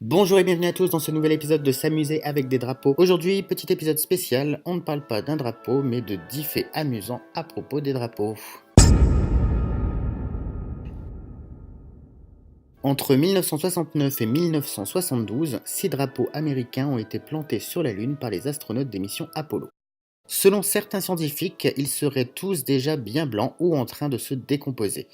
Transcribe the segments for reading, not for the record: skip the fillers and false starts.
Bonjour et bienvenue à tous dans ce nouvel épisode de S'amuser avec des drapeaux. Aujourd'hui, petit épisode spécial, on ne parle pas d'un drapeau mais de 10 faits amusants à propos des drapeaux. Entre 1969 et 1972, 6 drapeaux américains ont été plantés sur la Lune par les astronautes des missions Apollo. Selon certains scientifiques, ils seraient tous déjà bien blancs ou en train de se décomposer,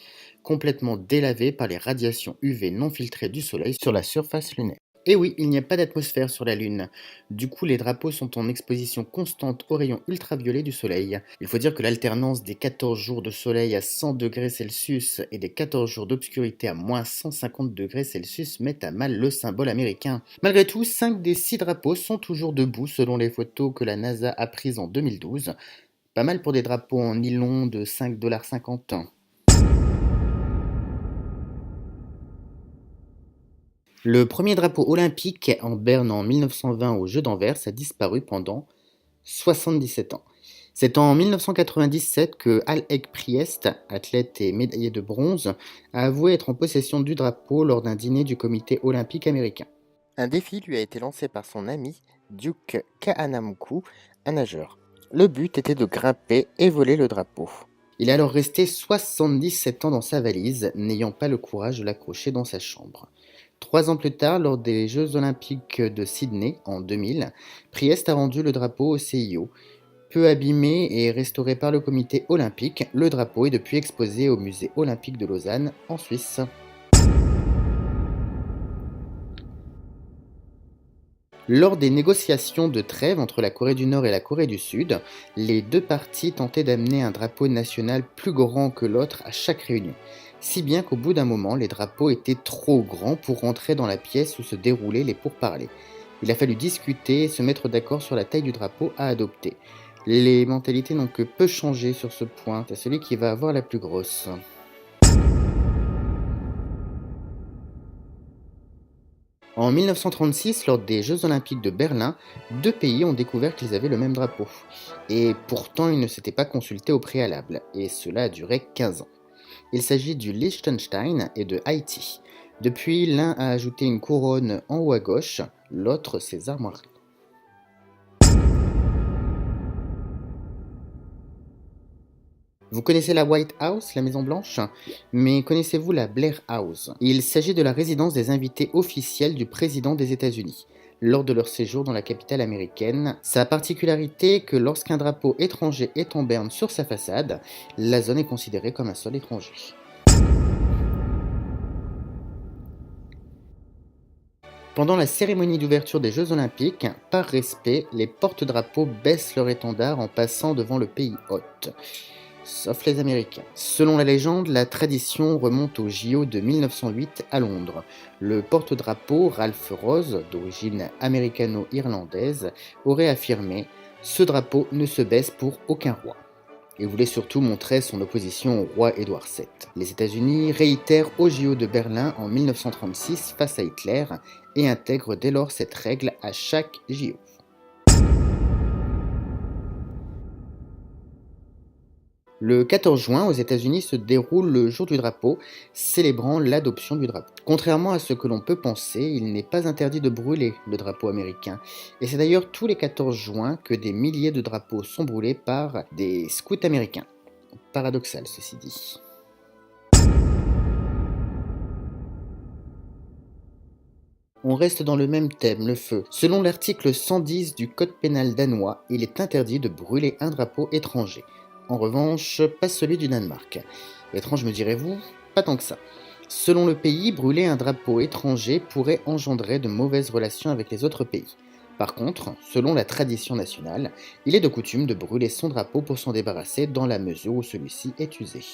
complètement délavés par les radiations UV non filtrées du Soleil sur la surface lunaire. Et oui, il n'y a pas d'atmosphère sur la Lune. Du coup, les drapeaux sont en exposition constante aux rayons ultraviolets du Soleil. Il faut dire que l'alternance des 14 jours de soleil à 100 degrés Celsius et des 14 jours d'obscurité à moins 150 degrés Celsius met à mal le symbole américain. Malgré tout, 5 des 6 drapeaux sont toujours debout selon les photos que la NASA a prises en 2012. Pas mal pour des drapeaux en nylon de 5,50 $. Le premier drapeau olympique en berne en 1920 aux Jeux d'Anvers a disparu pendant 77 ans. C'est en 1997 que Alec Priest, athlète et médaillé de bronze, a avoué être en possession du drapeau lors d'un dîner du comité olympique américain. Un défi lui a été lancé par son ami Duke Kahanamoku, un nageur. Le but était de grimper et voler le drapeau. Il est alors resté 77 ans dans sa valise, n'ayant pas le courage de l'accrocher dans sa chambre. 3 ans plus tard, lors des Jeux olympiques de Sydney en 2000, Priest a rendu le drapeau au CIO. Peu abîmé et restauré par le comité olympique, le drapeau est depuis exposé au musée olympique de Lausanne, en Suisse. Lors des négociations de trêve entre la Corée du Nord et la Corée du Sud, les deux parties tentaient d'amener un drapeau national plus grand que l'autre à chaque réunion, si bien qu'au bout d'un moment, les drapeaux étaient trop grands pour rentrer dans la pièce où se déroulaient les pourparlers. Il a fallu discuter et se mettre d'accord sur la taille du drapeau à adopter. Les mentalités n'ont que peu changé sur ce point, c'est celui qui va avoir la plus grosse. En 1936, lors des Jeux olympiques de Berlin, 2 pays ont découvert qu'ils avaient le même drapeau. Et pourtant, ils ne s'étaient pas consultés au préalable, et cela a duré 15 ans. Il s'agit du Liechtenstein et de Haïti. Depuis, l'un a ajouté une couronne en haut à gauche, l'autre ses armoiries. Vous connaissez la White House, la Maison Blanche? Mais connaissez-vous la Blair House? Il s'agit de la résidence des invités officiels du président des États-Unis lors de leur séjour dans la capitale américaine. Sa particularité est que lorsqu'un drapeau étranger est en berne sur sa façade, la zone est considérée comme un sol étranger. Pendant la cérémonie d'ouverture des Jeux Olympiques, par respect, les porte-drapeaux baissent leur étendard en passant devant le pays hôte. Sauf les Américains. Selon la légende, la tradition remonte au JO de 1908 à Londres. Le porte-drapeau, Ralph Rose, d'origine américano-irlandaise, aurait affirmé « Ce drapeau ne se baisse pour aucun roi ». Il voulait surtout montrer son opposition au roi Édouard VII. Les États-Unis réitèrent au JO de Berlin en 1936 face à Hitler et intègrent dès lors cette règle à chaque JO. Le 14 juin, aux États-Unis, se déroule le jour du drapeau, célébrant l'adoption du drapeau. Contrairement à ce que l'on peut penser, il n'est pas interdit de brûler le drapeau américain. Et c'est d'ailleurs tous les 14 juin que des milliers de drapeaux sont brûlés par des scouts américains. Paradoxal, ceci dit. On reste dans le même thème, le feu. Selon l'article 110 du Code pénal danois, il est interdit de brûler un drapeau étranger. En revanche, pas celui du Danemark. Étrange me direz-vous? Pas tant que ça. Selon le pays, brûler un drapeau étranger pourrait engendrer de mauvaises relations avec les autres pays. Par contre, selon la tradition nationale, il est de coutume de brûler son drapeau pour s'en débarrasser dans la mesure où celui-ci est usé.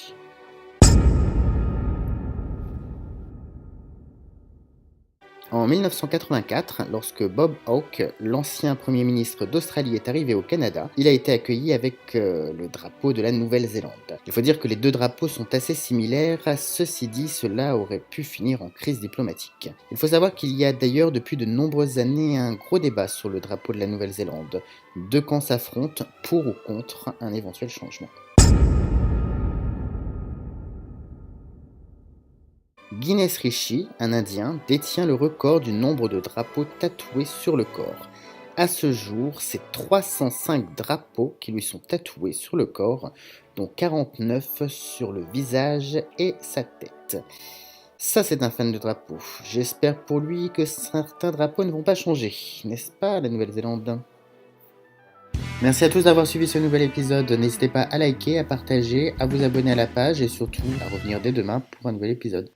En 1984, lorsque Bob Hawke, l'ancien Premier ministre d'Australie, est arrivé au Canada, il a été accueilli avec le drapeau de la Nouvelle-Zélande. Il faut dire que les deux drapeaux sont assez similaires, ceci dit, cela aurait pu finir en crise diplomatique. Il faut savoir qu'il y a d'ailleurs depuis de nombreuses années un gros débat sur le drapeau de la Nouvelle-Zélande. Deux camps s'affrontent pour ou contre un éventuel changement. Guinness Rishi, un Indien, détient le record du nombre de drapeaux tatoués sur le corps. À ce jour, c'est 305 drapeaux qui lui sont tatoués sur le corps, dont 49 sur le visage et sa tête. Ça, c'est un fan de drapeaux. J'espère pour lui que certains drapeaux ne vont pas changer, n'est-ce pas, la Nouvelle-Zélande? Merci à tous d'avoir suivi ce nouvel épisode. N'hésitez pas à liker, à partager, à vous abonner à la page et surtout à revenir dès demain pour un nouvel épisode.